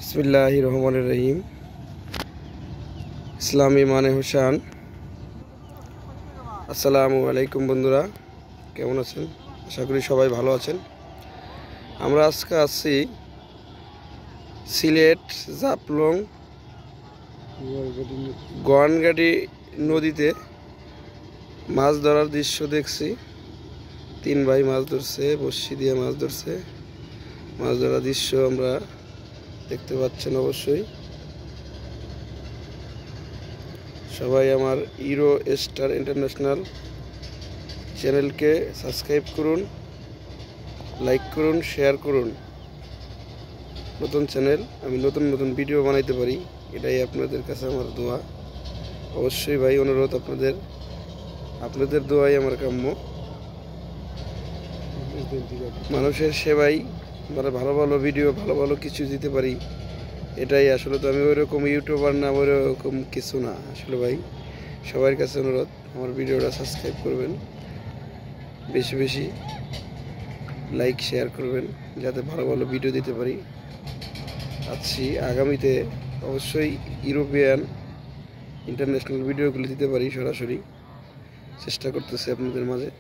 বিসমিল্লাহির রহমানির রহিম। ইসলামী মানে হোসেন। আসসালামু আলাইকুম বন্ধুরা, কেমন আছেন? আশা করি সবাই ভালো আছেন। আমরা আজকে আসছি সিলেট জাফলং গোয়ানগাড়ি নদীতে মাছ ধরার দৃশ্য দেখছি। 3 ভাই মাছ ধরছে, বড়শি দিয়ে মাছ ধরছে। মাছ ধরার দৃশ্য আমরা দেখতে পাচ্ছেন। অবশ্যই সবাই আমার হিরো স্টার ইন্টারন্যাশনাল চ্যানেলকে সাবস্ক্রাইব করুন, লাইক করুন, শেয়ার করুন। নতুন চ্যানেল, আমি নতুন নতুন ভিডিও বানাইতে পারি, এটাই আপনাদের কাছে আমার দোয়া। অবশ্যই ভাই অনুরোধ, আপনাদের দোয়াই আমার কাম্য। মানুষের সেবাই, মানে ভালো ভালো ভিডিও, ভালো ভালো কিছু দিতে পারি, এটাই আসলে। তো আমি ওইরকম ইউটিউবার না, ওইরকম কিছু না আসলে। ভাই সবার কাছে অনুরোধ, আমার ভিডিওটা সাবস্ক্রাইব করবেন, বেশি বেশি লাইক শেয়ার করবেন, যাতে ভালো ভালো ভিডিও দিতে পারি। আছি আগামীতে অবশ্যই ইউরোপিয়ান ইন্টারন্যাশনাল ভিডিওগুলো দিতে পারি, সরাসরি চেষ্টা করতেছি আপনাদের মাঝে।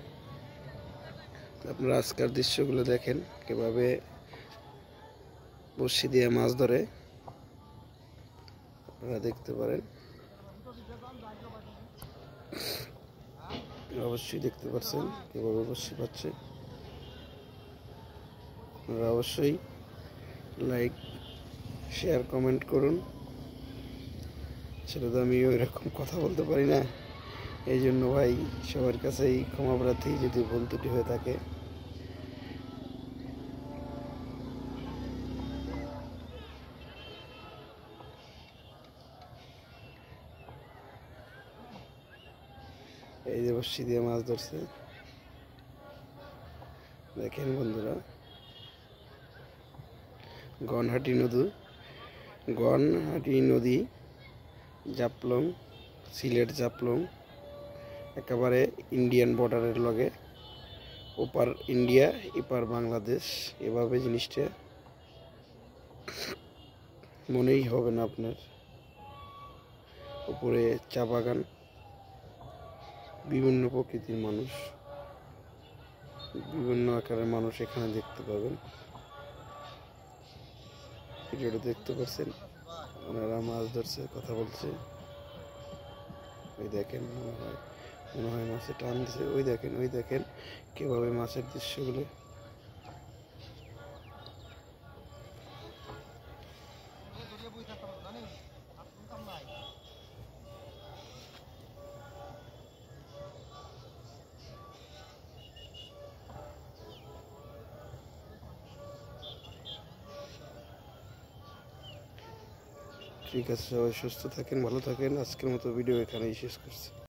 আপনারা আজকের দৃশ্যগুলো দেখেন, কীভাবে বড়শি দিয়ে মাছ ধরে, আপনারা দেখতে পারেন। অবশ্যই দেখতে পাচ্ছেন কীভাবে বড়শি পাচ্ছে। আপনারা অবশ্যই লাইক শেয়ার কমেন্ট করুন। সেটা তো আমি ওইরকম কথা বলতে পারি না, এই জন্য ভাই সবার কাছেই ক্ষমা প্রার্থী যদি ভুল ত্রুটি হয়ে থাকে। এই যে বড়শি দিয়ে মাছ ধরছে, দেখেন বন্ধুরা। গনহাটি নদী জাফলং, সিলেট জাফলং, একেবারে ইন্ডিয়ান বর্ডারের লগে, ওপার ইন্ডিয়া এপার বাংলাদেশ। এভাবে জিনিসটা মনেই হবে না আপনার। উপরে চা বাগান, বিভিন্ন প্রকৃতির মানুষ, বিভিন্ন আকারের মানুষ এখানে দেখতে পাবেন। ভিডিওটা দেখতে পাচ্ছেন, ওনারা মাছ ধরছে, কথা বলছে। ওই দেখেন, মনে হয় মাছে টান দিছে। ওই দেখেন কিভাবে মাছের দৃশ্যগুলো। ঠিক আছে, সবাই সুস্থ থাকেন, ভালো থাকেন। আজকের মতো ভিডিও এখানেই শেষ করছি।